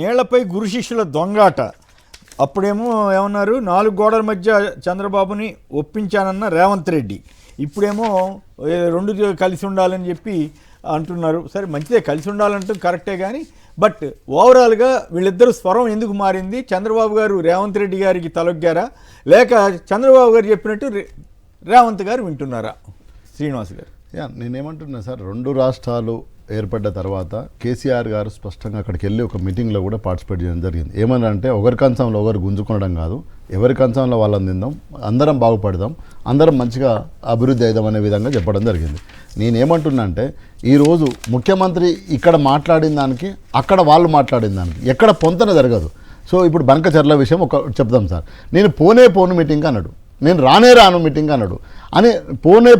నీళ్లపై గురు శిష్యుల దొంగాట. అప్పుడేమో ఏమన్నారు, 4 గోడల మధ్య చంద్రబాబుని ఒప్పించానన్న రేవంత్ రెడ్డి. ఇప్పుడేమో 2 కలిసి ఉండాలని చెప్పి అంటున్నారు. సరే మంచిదే, కలిసి ఉండాలంటూ కరెక్టే, కానీ బట్ ఓవరాల్గా వీళ్ళిద్దరు స్వరం ఎందుకు మారింది? చంద్రబాబు గారు రేవంత్ రెడ్డి గారికి తలొగ్గారా, లేక చంద్రబాబు గారు చెప్పినట్టు రేవంత్ గారు వింటున్నారా? శ్రీనివాస్ గారు. నేనేమంటున్నా సార్, 2 రాష్ట్రాలు ఏర్పడ్డ తర్వాత కేసీఆర్ గారు స్పష్టంగా అక్కడికి వెళ్ళి ఒక మీటింగ్లో కూడా పార్టిసిపేట్ చేయడం జరిగింది. ఏమనంటే ఒకరి కంచంలో ఒకరు గుంజుకొనడం కాదు, ఎవరి కంచంలో వాళ్ళని తిందాం, అందరం బాగుపడదాం, అందరం మంచిగా అభివృద్ధి అవుదాం అనే విధంగా చెప్పడం జరిగింది. నేనేమంటున్నా అంటే ఈరోజు ముఖ్యమంత్రి ఇక్కడ మాట్లాడిన దానికి అక్కడ వాళ్ళు మాట్లాడిన దానికి ఎక్కడ పొంతన జరగదు. సో ఇప్పుడు బంకచర్ల విషయం ఒక చెప్దాం సార్. నేను పోను మీటింగ్ అన్నాడు, నేను రాను మీటింగ్ అన్నాడు అని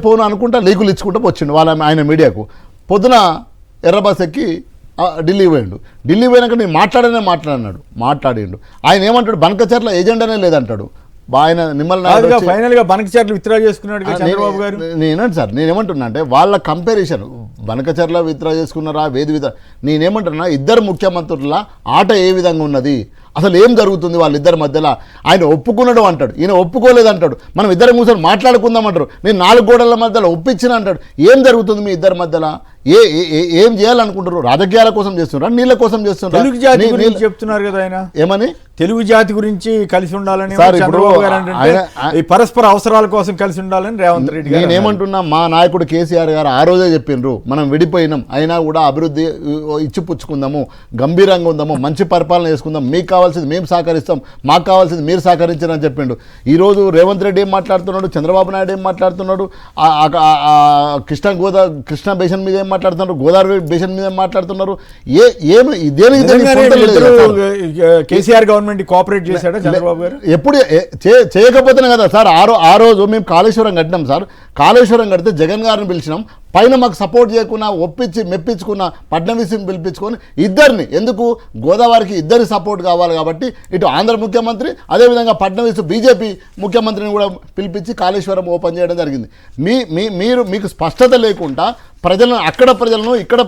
పోను అనుకుంటా లీకులు ఇచ్చుకుంటూ వచ్చిండు ఆయన మీడియాకు. పొద్దున ఎర్ర బస్ ఎక్కి ఢిల్లీ పోయిండు. ఢిల్లీ పోయినాక నేను మాట్లాడిండు. ఆయన ఏమంటాడు, బంకచర్ల ఏజెండానే లేదంటాడు. ఆయన నిమ్మల ఫైనల్గా బనకచర్ల విత్డ్రా చేసుకున్నాడు చంద్రబాబు గారు. నేనండి సార్, నేనేమంటున్నా అంటే వాళ్ళ కంపారిజన్ బనకచర్ల విత్డ్రా చేసుకున్నారా, నేనేమంటున్నా ఇద్దరు ముఖ్యమంత్రుల ఆట ఏ విధంగా ఉన్నది, అసలు ఏం జరుగుతుంది వాళ్ళిద్దరి మధ్యలో? ఆయన ఒప్పుకున్నాడు అంటాడు, ఈయన ఒప్పుకోలేదంటాడు. మనం ఇద్దరు కూర్చొని మాట్లాడుకుందాం అంటారు, నేను 4 గోడల మధ్యలో ఒప్పించిన అంటాడు. ఏం జరుగుతుంది మీ ఇద్దరి మధ్యలో? ఏం చేయాలనుకుంటారు? రాజకీయాల కోసం చేస్తున్నారు, నీళ్ళ కోసం చేస్తున్నారు? తెలుగు జాతి గురించి చెప్తున్నారు కదా ఆయన. ఏమని? తెలుగు జాతి గురించి కలిసి ఉండాలని, ఈ పరస్పర అవసరాల కోసం కలిసి ఉండాలని రేవంత్ రెడ్డి గారు. నేనేమంటున్నా, మా నాయకుడు కేసీఆర్ గారు ఆ రోజే చెప్పిండ్రు, మనం విడిపోయినాం అయినా కూడా అభివృద్ధి ఇచ్చిపుచ్చుకుందాము, గంభీరంగా ఉందాము, మంచి పరిపాలన చేసుకుందాం, మీకు కావాల్సింది మేము సహకరిస్తాం, మాకు కావాల్సింది మీరు సహకరించారని చెప్పిండు. ఈరోజు రేవంత్ రెడ్డి ఏం మాట్లాడుతున్నాడు, చంద్రబాబు నాయుడు ఏం మాట్లాడుతున్నాడు, కృష్ణా బేషన్ మీద ఏం మాట్లాడుతున్నారు, గోదావరి బేషన్ మీద ఏం మాట్లాడుతున్నారు? కేసీఆర్ గవర్నమెంట్ కోఆపరేట్ చేశాడా చంద్రబాబు గారు? ఎప్పుడు చేయకపోతేనే కదా సార్. ఆ రోజు మేము కాళేశ్వరం కట్టినాం సార్. కాళేశ్వరం కడితే జగన్ గారిని పిలిచినాం, పైన మాకు సపోర్ట్ చేయకుండా మెప్పించుకున్న ఫడ్నవీస్ని పిలిపించుకొని ఇద్దరిని, ఎందుకు మీకు ఇద్దరి సపోర్ట్ కావాలి కాబట్టి ఇటు ఆంధ్ర ముఖ్యమంత్రి అదేవిధంగా ఫడ్నవీస్ బీజేపీ ముఖ్యమంత్రిని కూడా పిలిపించి కాళేశ్వరం ఓపెన్ చేయడం జరిగింది. మీకు స్పష్టత లేకుండా అక్కడ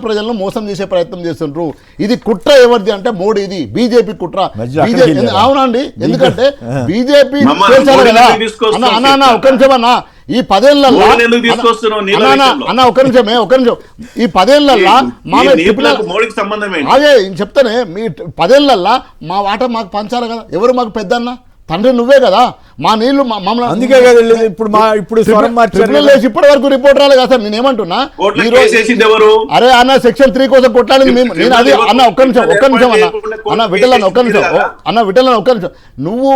ప్రజలను మోసం చేసే ప్రయత్నం చేస్తుండ్రు. ఇది కుట్ర ఎవరిది అంటే మోడీది, బీజేపీ కుట్ర. అవునండి, ఎందుకంటే బీజేపీ అన్న ఒక నిమిషం అన్న, ఈ 10 ఏళ్లలో ఒక నిమిషం ఈ 10 ఏళ్లలో అదే చెప్తానే, మీ 10 ఏళ్లలో మా వాట మాకు పంచాలి కదా. ఎవరు మాకు పెద్దన్న? తండ్రి నువ్వే కదా. మా నీళ్లు మమ్మల్ని అందుకే కదా ఇప్పుడు ఇప్పటి వరకు రిపోర్ట్ రాలేదు కదా సార్. నేనేమంటున్నా, అరే అన్న సెక్షన్ 3 కోసం కొట్లాడింది మేము. నేను అది అన్న ఒక్క నిమిషం అన్న విఠలన్న ఒక్క నిమిషం. నువ్వు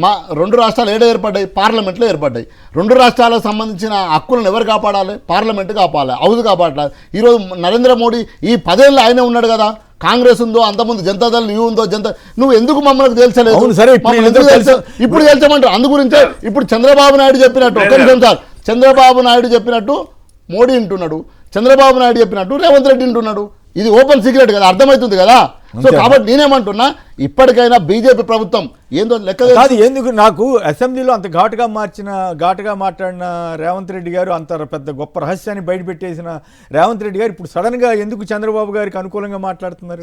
మా 2 రాష్ట్రాలు ఏర్పడ్డాయి, పార్లమెంట్లో ఏర్పడ్డాయి. 2 రాష్ట్రాలకు సంబంధించిన హక్కులను ఎవరు కాపాడాలి? పార్లమెంట్ కాపాడాలి, హౌస్ కాపాడాలి. ఈరోజు నరేంద్ర మోడీ ఈ 10 ఏళ్ళు ఆయనే ఉన్నాడు కదా. కాంగ్రెస్ ఉందో, అంతకుముందు జనతాదళ్ ఉందో, నువ్వు ఎందుకు మమ్మల్ని తెలుసలేదు? ఇప్పుడు తెలుసమంటారు. అందుగురించే ఇప్పుడు చంద్రబాబు నాయుడు చెప్పినట్టు, ఒక్క నిమిషం సార్, చంద్రబాబు నాయుడు చెప్పినట్టు మోడీ వింటున్నాడు, చంద్రబాబు నాయుడు చెప్పినట్టు రేవంత్ రెడ్డి వింటున్నాడు. ఇది ఓపెన్ సీక్రెట్ కదా, అర్థమవుతుంది కదా. సో కాబట్టి నేనేమంటున్నా, ఇప్పటికైనా బీజేపీ ప్రభుత్వం ఏందో లెక్క కాదు. ఎందుకు నాకు అసెంబ్లీలో అంత ఘాటుగా మాట్లాడిన రేవంత్ రెడ్డి గారు, అంత పెద్ద గొప్ప రహస్యాన్ని బయటపెట్టేసిన రేవంత్ రెడ్డి గారు ఇప్పుడు సడన్ గా ఎందుకు చంద్రబాబు గారికి అనుకూలంగా మాట్లాడుతున్నారు?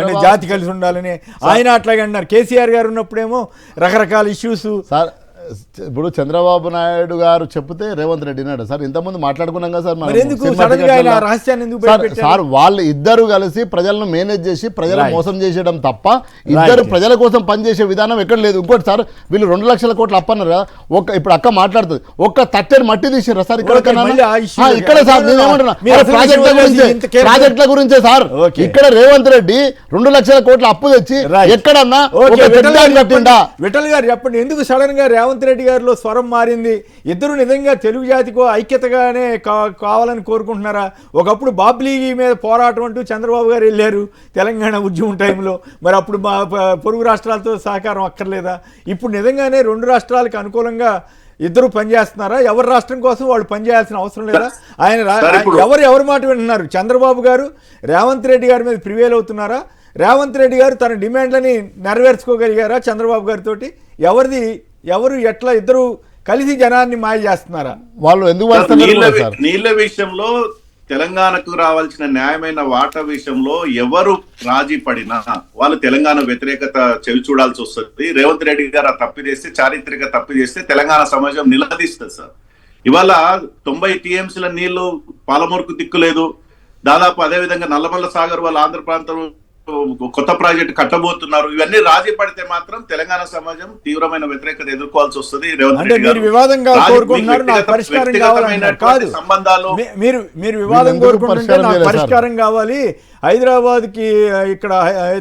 అంటే జాతి కలిసి ఉండాలని ఆయన అట్లాగే అన్నారు. కేసీఆర్ గారు ఉన్నప్పుడేమో రకరకాల ఇష్యూస్. ఇప్పుడు చంద్రబాబు నాయుడు గారు చెప్తే రేవంత్ రెడ్డి నాడు సార్ ఇంతకుముందు మాట్లాడుకున్నాం కదా సార్. వాళ్ళు ఇద్దరు కలిసి ప్రజలను మేనేజ్ చేసి ప్రజలను మోసం చేసేయడం తప్ప ఇద్దరు ప్రజల కోసం పనిచేసే విధానం ఎక్కడ లేదు. ఇంకోటి సార్, వీళ్ళు 2 లక్షల కోట్లు అప్పన్నారు కదా. ఇప్పుడు అక్క మాట్లాడుతుంది, ఒక్క తట్టెని మట్టి తీసిరా సార్ ఇక్కడ సార్. నేనేమంటున్నా, ప్రాజెక్టుల గురించే సార్. ఇక్కడ రేవంత్ రెడ్డి 2 లక్షల కోట్ల అప్పు తెచ్చి ఎక్కడన్నా కట్టిండా? విఠల్ గారు చెప్పండి, ఎందుకు సడన్ గా రేవంత్ రెడ్డి గారిలో స్వరం మారింది? ఇద్దరు నిజంగా తెలుగు జాతికో ఐక్యతగానే కావాలని కోరుకుంటున్నారా? ఒకప్పుడు బాబ్లీ మీద పోరాటం అంటూ చంద్రబాబు గారు వెళ్ళారు తెలంగాణ ఉద్యమం టైంలో. మరి అప్పుడు మా పొరుగు రాష్ట్రాలతో సహకారం అక్కర్లేదా? ఇప్పుడు నిజంగానే 2 రాష్ట్రాలకు అనుకూలంగా ఇద్దరు పనిచేస్తున్నారా? ఎవరి రాష్ట్రం కోసం వాళ్ళు పనిచేయాల్సిన అవసరం లేదా? ఎవరి మాట వింటున్నారు? చంద్రబాబు గారు రేవంత్ రెడ్డి గారి మీద ప్రివేల్ అవుతున్నారా? రేవంత్ రెడ్డి గారు తన డిమాండ్లని నెరవేర్చుకోగలిగారా చంద్రబాబు గారితో? ఎవరు ఎట్లా ఇద్దరు కలిసి జనాన్ని మాయ చేస్తున్నారా? వాళ్ళు ఎందుకు నీళ్ల విషయంలో తెలంగాణకు రావాల్సిన న్యాయమైన వాటా విషయంలో ఎవరు రాజీ పడినా వాళ్ళు తెలంగాణ వ్యతిరేకత చెవి చూడాల్సి వస్తుంది. రేవంత్ రెడ్డి గారు ఆ తప్పు చేస్తే, చారిత్రక తప్పు చేస్తే తెలంగాణ సమాజం నిలదీస్తుంది సార్. ఇవాళ 90 టీఎంసీల నీళ్లు పాలమూరుకు దిక్కులేదు. దాదాపు అదే విధంగా నల్లమల్ల సాగర్ వాళ్ళ ఆంధ్ర ప్రాంతం కొత్త ప్రాజెక్టు కట్టబోతున్నారు. ఇవన్నీ రాజీ పడితే మాత్రం తెలంగాణ సమాజం తీవ్రమైన వ్యతిరేకత ఎదుర్కోవాల్సి వస్తుంది. అంటే మీరు వివాదంగా కోరుకుంటున్నారు, నాకు పరిష్కారం కావాలన్నారు. కాదు, సంబంధాలు మీరు వివాదం కోరుకుంటుంటే నాకు పరిష్కారం కావాలి. హైదరాబాద్కి ఇక్కడ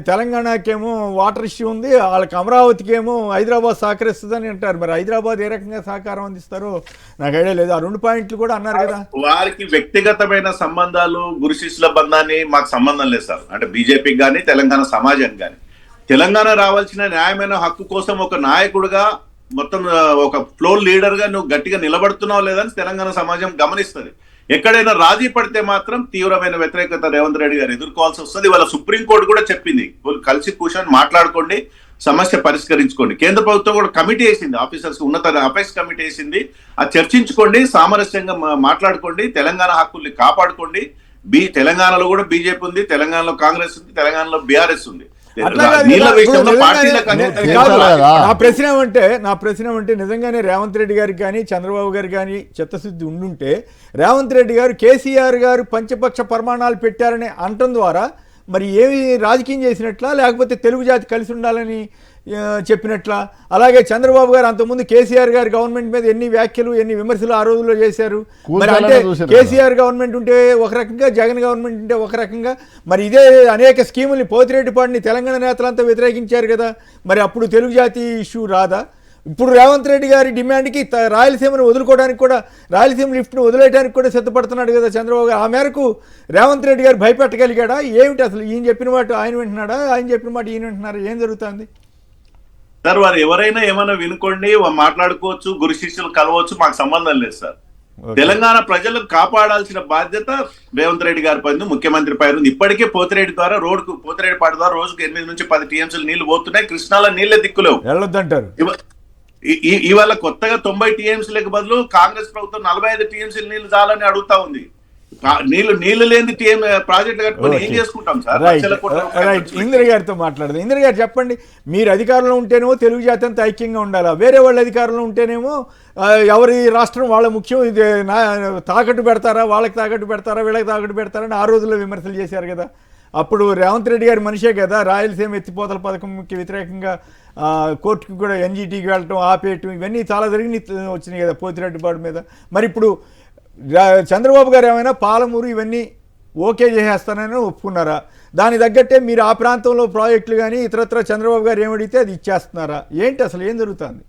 తెలంగాణకేమో వాటర్ ఇష్యూ ఉంది, వాళ్ళకి అమరావతికి ఏమో హైదరాబాద్ సహకరిస్తుందని అంటారు. మరి హైదరాబాద్ ఏ రకంగా సహకారం అందిస్తారో నాకు ఐడియా లేదు. ఆ 2 పాయింట్లు కూడా అన్నారు కదా. వారికి వ్యక్తిగతమైన సంబంధాలు, గురు శిష్యుల బంధాన్ని మాకు సంబంధం లేదు సార్. అంటే బీజేపీకి కానీ తెలంగాణ సమాజానికి కానీ తెలంగాణ రావాల్సిన న్యాయమైన హక్కు కోసం ఒక నాయకుడుగా, మొత్తం ఒక ఫ్లోర్ లీడర్ గా నువ్వు గట్టిగా నిలబడుతున్నావు లేదని తెలంగాణ సమాజం గమనిస్తుంది. ఎక్కడైనా రాజీ పడితే మాత్రం తీవ్రమైన వ్యతిరేకత రేవంత్ రెడ్డి గారు ఎదుర్కోవాల్సి వస్తుంది. వాళ్ళ సుప్రీంకోర్టు కూడా చెప్పింది, కలిసి కూర్చొని మాట్లాడుకోండి, సమస్య పరిష్కరించుకోండి. కేంద్ర ప్రభుత్వం కూడా కమిటీ వేసింది, ఆఫీసర్స్ ఉన్నత అపెక్స్ కమిటీ వేసింది. ఆ చర్చించుకోండి, సామరస్యంగా మాట్లాడుకోండి, తెలంగాణ హక్కుల్ని కాపాడుకోండి. తెలంగాణలో కూడా బీజేపీ ఉంది, తెలంగాణలో కాంగ్రెస్ ఉంది, తెలంగాణలో బీఆర్ఎస్ ఉంది. నా ప్రశ్న ఏమంటే నిజంగానే రేవంత్ రెడ్డి గారికి కానీ చంద్రబాబు గారు కానీ చిత్తశుద్ధి ఉండుంటే రేవంత్ రెడ్డి గారు కేసీఆర్ గారు పంచపక్ష ప్రమాణాలు పెట్టారని అనటం ద్వారా మరి ఏమి రాజకీయం చేసినట్లా, లేకపోతే తెలుగు జాతి కలిసి ఉండాలని చెప్పినట్లా? అలాగే చంద్రబాబు గారు అంతకుముందు కేసీఆర్ గారి గవర్నమెంట్ మీద ఎన్ని వ్యాఖ్యలు, ఎన్ని విమర్శలు ఆ రోజుల్లో చేశారు. మరి అంటే కేసీఆర్ గవర్నమెంట్ ఉంటే ఒక రకంగా, జగన్ గవర్నమెంట్ ఉంటే ఒక రకంగా, మరి ఇదే అనేక స్కీముల్ని పోతిరెడ్డిపాటిని తెలంగాణ నేతలంతా వ్యతిరేకించారు కదా. మరి అప్పుడు తెలుగు జాతి ఇష్యూ రాదా? ఇప్పుడు రేవంత్ రెడ్డి గారి డిమాండ్కి రాయలసీమను వదులుకోవడానికి కూడా, రాయలసీమ లిఫ్ట్ను వదిలేయడానికి కూడా సిద్ధపడుతున్నాడు కదా చంద్రబాబు గారు. ఆ మేరకు రేవంత్ రెడ్డి గారు భయపెట్టగలిగాడా? ఏమిటి అసలు? ఈయన చెప్పిన మాట ఆయన వింటున్నాడా, ఆయన చెప్పిన మాట ఈయన వింటున్నారా? ఏం జరుగుతుంది సార్? వారు ఎవరైనా ఏమైనా వినుకోండి, మాట్లాడుకోవచ్చు, గురు శిష్యులు కలవచ్చు, మాకు సంబంధం లేదు సార్. తెలంగాణ ప్రజలకు కాపాడాల్సిన బాధ్యత రేవంత్ రెడ్డి గారి పైన, ముఖ్యమంత్రి పైన ఉంది. ఇప్పటికే పోతిరెడ్డి పాటి ద్వారా రోజుకు 8 నుంచి 10 టీఎంసీలు నీళ్లు పోతున్నాయి. కృష్ణాలో నీళ్లే దిక్కులేవు, వెళ్ళొద్దంటారు. ఇవాళ కొత్తగా 90 టీఎంసీలకు బదులు కాంగ్రెస్ ప్రభుత్వం 45 టీఎంసీలు నీళ్లు చాలని అడుగుతా ఉంది. నీళ్లు లేని ప్రాజెక్టులు కట్టుకొని ఏం చేసుకుంటాం సార్? ఇందిర గారితో మాట్లాడదాం. ఇందిర గారు చెప్పండి, మీరు అధికారంలో ఉంటేనేమో తెలుగు జాతి అంతా ఐక్యంగా ఉండాలా, వేరే వాళ్ళ అధికారంలో ఉంటేనేమో ఎవరి రాష్ట్రం వాళ్ళ ముఖ్యం, ఇది తాకట్టు పెడతారా, వాళ్ళకి తాకట్టు పెడతారా, వీళ్ళకి తాకట్టు పెడతారని ఆ రోజుల్లో విమర్శలు చేశారు కదా. అప్పుడు రేవంత్ రెడ్డి గారి మనిషే కదా రాయలసీమ ఎత్తిపోతల పథకంకి వ్యతిరేకంగా కోర్టుకి కూడా ఎన్జీటీకి వెళ్ళటం, ఆపేయటం, ఇవన్నీ చాలా వచ్చినాయి కదా పోతిరెడ్డిపాటి మీద. మరి ఇప్పుడు చంద్రబాబు గారు ఏమైనా పాలమూరు ఇవన్నీ ఓకే చేసేస్తానని ఒప్పుకున్నారా? దాని తగ్గట్టే మీరు ఆ ప్రాంతంలో ప్రాజెక్టులు కానీ ఇతరత్ర చంద్రబాబు గారు ఏమడిగితే అది ఇచ్చేస్తున్నారా? ఏంటి అసలు ఏం జరుగుతుంది?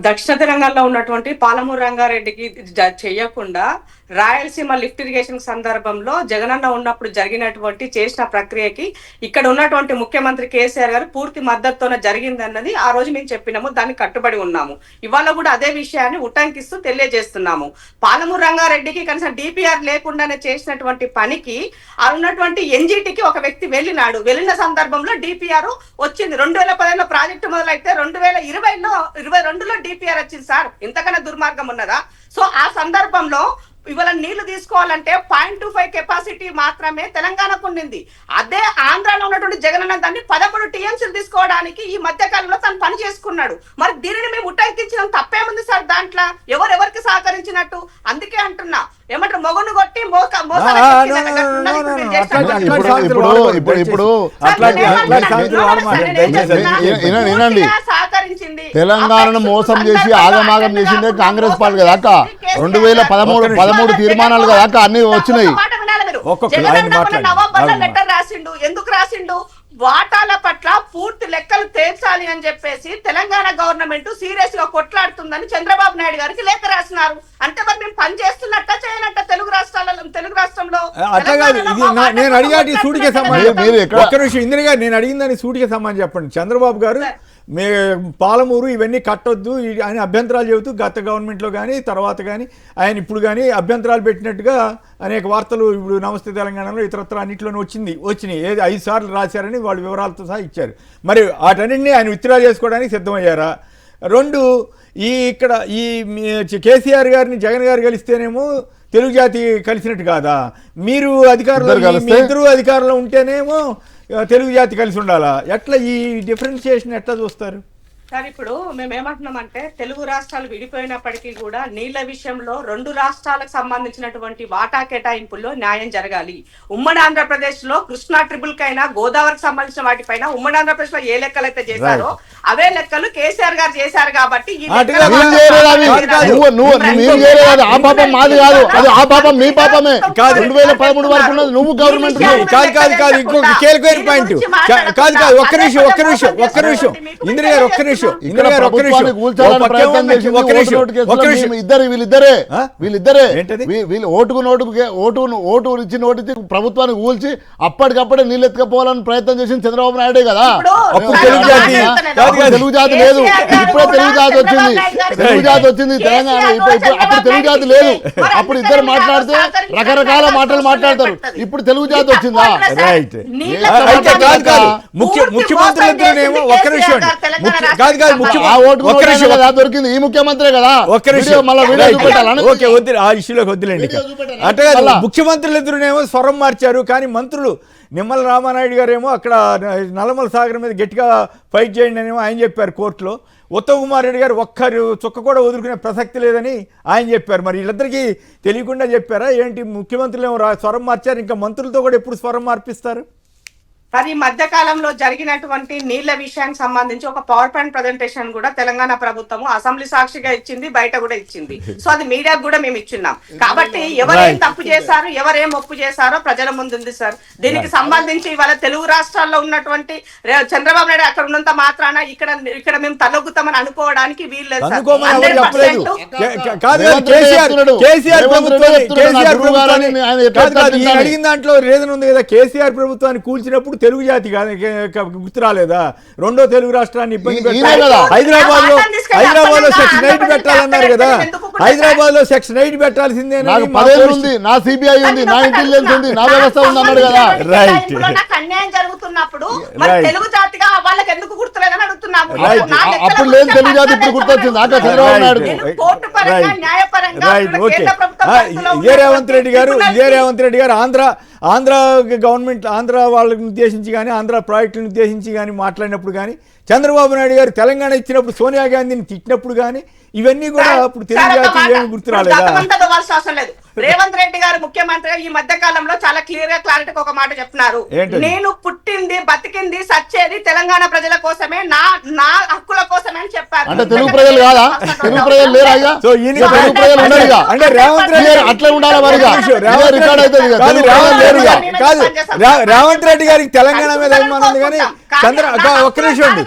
దక్షిణ తెలంగాణలో ఉన్నటువంటి పాలమూరు రంగారెడ్డికి చేయకుండా రాయలసీమ లిఫ్ట్ ఇరిగేషన్ సందర్భంలో జగనన్న ఉన్నప్పుడు జరిగినటువంటి చేసిన ప్రక్రియకి ఇక్కడ ఉన్నటువంటి ముఖ్యమంత్రి కేసీఆర్ గారు పూర్తి మద్దతుతోనే జరిగిందన్నది ఆ రోజు మేము చెప్పినాము, దాన్ని కట్టుబడి ఉన్నాము. ఇవాళ కూడా అదే విషయాన్ని ఉటంకిస్తూ తెలియజేస్తున్నాము. పాలమూరు రంగారెడ్డికి కనీసం డిపిఆర్ లేకుండానే చేసినటువంటి పనికి ఉన్నటువంటి ఎన్జిటికి ఒక వ్యక్తి వెళ్ళిన సందర్భంలో డిపిఆర్ వచ్చింది. 2010లో ప్రాజెక్టు మొదలైతే 2022లో డిపిఆర్ వచ్చింది సార్. ఇంతకన్నా దుర్మార్గం ఉన్నదా? సో ఆ సందర్భంలో ఇవాళ నీళ్లు తీసుకోవాలంటే 0.25 కెపాసిటీ మాత్రమే తెలంగాణకు ఉండింది. అదే ఆంధ్రాలో ఉన్నటువంటి జగనన్న దాన్ని 13 టీఎంసీలు తీసుకోవడానికి ఈ మధ్య కాలంలో తను పని చేసుకున్నాడు. మరి దీనిని మేము ఉటంకించడం తప్పేముంది సార్? దాంట్లో ఎవరెవరికి సహకరించినట్టు? అందుకే అంటున్నా, ఏమంటారు, మొగను కొట్టి సహకరించింది. తెలంగాణను మోసం చేసి ఆగమాగం చేసిందే కాంగ్రెస్ పార్టీ కదా అక్క. 2013 తీర్మానాలు కదా అక్క అన్ని వచ్చినాయి. లెటర్ రాసిండు. ఎందుకు రాసిండు? వాటాల పట్ల పూర్తి లెక్కలు తేల్చాలి అని చెప్పేసి తెలంగాణ గవర్నమెంట్ సీరియస్ గా కొట్లాడుతుందని చంద్రబాబు నాయుడు గారికి లేఖ రాసినారు. అంటే మరి మేము పని చేస్తున్నట్ట చేయనట్ట తెలుగు రాష్ట్రంలో అట్లా కాదు. ఇది నేను అడిగాటి సూటిగా సమాధానం. ఒక్క నిమిషం ఇందిర గారు, నేను అడిగిందని సూటిగా సమాధానం చెప్పండి. చంద్రబాబు గారు పాలమూరు ఇవన్నీ కట్టొద్దు అని అభ్యంతరాలు చెబుతూ గత గవర్నమెంట్లో కానీ తర్వాత కానీ ఆయన ఇప్పుడు కానీ అభ్యంతరాలు పెట్టినట్టుగా అనేక వార్తలు ఇప్పుడు నమస్తే తెలంగాణలో ఇతరత్ర అన్నింటిలోనే వచ్చినాయి. 5 సార్లు రాశారని వాళ్ళు వివరాలతో సహా ఇచ్చారు. మరి వాటన్నింటినీ ఆయన విత్డ్రా చేసుకోవడానికి సిద్ధమయ్యారా? 2, ఇక్కడ కేసీఆర్ గారిని జగన్ గారు కలిస్తేనేమో తెలుగు జాతి కలిసినట్టు కాదా? మీరు ఇద్దరు కలిస్తే? ఇద్దరు అధికారంలో ఉంటేనేమో తెలుగు జాతి కలిసి ఉండాలా? ఎట్లా ఈ డిఫరెన్షియేషన్ ఎట్లా చూస్తారు? సార్ ఇప్పుడు మేము ఏమంటున్నామంటే తెలుగు రాష్ట్రాలు విడిపోయినప్పటికీ కూడా నీళ్ల విషయంలో రెండు రాష్ట్రాలకు సంబంధించినటువంటి వాటా కేటాయింపుల్లో న్యాయం జరగాలి. ఉమ్మడి ఆంధ్రప్రదేశ్ లో కృష్ణా ట్రిబుల్ కైనా గోదావరికి సంబంధించిన వాటిపైన ఉమ్మడి ఆంధ్రప్రదేశ్ లో ఏ లెక్కలు అయితే చేశారో అవే లెక్కలు కేసీఆర్ గారు చేశారు కాబట్టి ఈ లెక్కల ఆ పాపం మాది కాదు, అది ఆ పాపం మీ పాపమే. 2013 వరకు ఉన్నది నువ్వు గవర్నమెంట్. కాదు ఇంకొక కీలకమైన పాయింట్. కాదు ఒక్క నిమిషం ఇందిర గారు ఒక్క నిమిషం. వీళ్ళిద్దరే ఓటు ఇచ్చి నోటిచ్చి ప్రభుత్వాన్ని కూల్చి అప్పటికప్పుడే నీళ్ళు ఎత్తుకపోవాలని ప్రయత్నం చేసింది చంద్రబాబు నాయుడే కదా. తెలుగు జాతి లేదు, ఇప్పుడే తెలుగు జాతి వచ్చింది తెలంగాణ. అప్పుడు తెలుగు జాతి లేదు, అప్పుడు ఇద్దరు మాట్లాడితే రకరకాల మాటలు మాట్లాడతారు. ఇప్పుడు తెలుగు జాతి వచ్చిందా? రైట్. ముఖ్యమంత్రులతోనేమో ఒక్క నిమిషం దొరికింది ఈ ముఖ్యమంత్రి కదా. ఆ ఇష్యూలోకి వద్దులేండి. అంటే ముఖ్యమంత్రులిద్దరునేమో స్వరం మార్చారు, కానీ మంత్రులు నిమ్మల రామానాయుడు గారేమో అక్కడ నల్లమల సాగర్ మీద గట్టిగా ఫైట్ చేయండి అనేమో ఆయన చెప్పారు కోర్టులో. ఉత్తమ్ కుమార్ రెడ్డి గారు ఒక్కరు చుక్క కూడా వదులుకునే ప్రసక్తి లేదని ఆయన చెప్పారు. మరి వీళ్ళిద్దరికీ తెలియకుండా చెప్పారా ఏంటి? ముఖ్యమంత్రులు ఏమో స్వరం మార్చారు, ఇంకా మంత్రులతో కూడా ఎప్పుడు స్వరం మార్పిస్తారు? మరి ఈ మధ్య కాలంలో జరిగినటువంటి నీళ్ల విషయానికి సంబంధించి ఒక పవర్ పాయింట్ ప్రజెంటేషన్ కూడా తెలంగాణ ప్రభుత్వము అసెంబ్లీ సాక్షిగా ఇచ్చింది, బయట కూడా ఇచ్చింది. సో అది మీడియాకు కూడా మేము ఇచ్చున్నాం. కాబట్టి ఎవరేం తప్పు చేశారు, ఎవరేం ఒప్పు చేశారో ప్రజల ముందు ఉంది సార్. దీనికి సంబంధించి ఇవాళ తెలుగు రాష్ట్రాల్లో ఉన్నటువంటి చంద్రబాబు నాయుడు అక్కడ ఉన్నంత మాత్రాన ఇక్కడ మేము తలొగ్గుతామని అనుకోవడానికి వీల్లేదు సార్. అడిగిన దాంట్లో రీజన్ ఉంది కదా. కేసీఆర్ ప్రభుత్వాన్ని కూల్చినప్పుడు తెలుగు జాతి గుర్తు రాలేదా? రెండో తెలుగు రాష్ట్రాన్ని ఇబ్బంది పెట్టారు. హైదరాబాద్ లో సెక్షన్ 8 పెట్టాలన్నారు కదా. హైదరాబాద్ లో సెక్షన్ 8 పెట్టాల్సిందే. నా సిబిఐ ఉంది, నా ఇంటెలిజెన్స్ ఉంది, నా వ్యవస్థ ఉంది అన్నాడు కదా. రైట్. అన్యాయం జరుగుతున్నప్పుడు తెలుగు జాతిగా వాళ్ళకి ఎందుకు గుర్తులేదని అడుగుతున్నాము. అప్పుడు లేదు తెలుగు జాతి, ఇప్పుడు గుర్తొచ్చింది ఆక చంద్రబాబు నాయుడు. ఇదే రేవంత్ రెడ్డి గారు ఆంధ్ర గవర్నమెంట్ ఆంధ్ర వాళ్ళని ఉద్దేశించి కానీ ఆంధ్ర ప్రాజెక్టులను ఉద్దేశించి కానీ మాట్లాడినప్పుడు కానీ, చంద్రబాబు నాయుడు గారు తెలంగాణ ఇచ్చినప్పుడు సోనియా గాంధీని తిట్టినప్పుడు కానీ ఇవన్నీ కూడా అప్పుడు తెలుగు జాతి ఏమి గుర్తు రాలేదా? రేవంత్ రెడ్డి గారు ముఖ్యమంత్రిగా ఈ మధ్య కాలంలో చాలా క్లియర్ గా క్లారిటీగా ఒక మాట చెప్తున్నారు. నేను పుట్టింది బతికింది సచ్చేది తెలంగాణ ప్రజల కోసమే, నా హక్కుల కోసమే అని చెప్పారు. అంటే తెలుగు ప్రజలు కాదా? తెలుగు ప్రజలు లేరా? అంటే రేవంత్ రెడ్డి అట్లా ఉండాలి. రేవంత్ రెడ్డి గారికి తెలంగాణ మీద అభిమానం ఉంది కానీ ఒక్క నిమిషం అండి.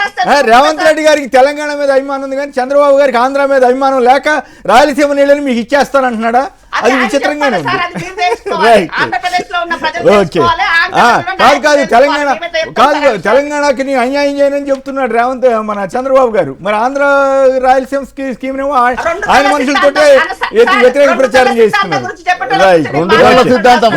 రేవంత్ రెడ్డి గారికి తెలంగాణ మీద అభిమానం ఉంది కానీ చంద్రబాబు గారికి ఆంధ్ర మీద అభిమానం లేక రాయలసీమ నీళ్ళని మీకు ఇచ్చేస్తానంటున్నాడా? అది విచిత్రంగానే ఉంది. రైట్. ఓకే. తెలంగాణకి నేను అన్యాయం చేయనని చెప్తున్నాడు మన చంద్రబాబు గారు. మరి ఆంధ్ర రాయలసీమ స్కీమ్ ఏమో ఆయన మనుషులతో వ్యతిరేక ప్రచారం చేస్తున్నారు. రైట్. సిద్ధాంతం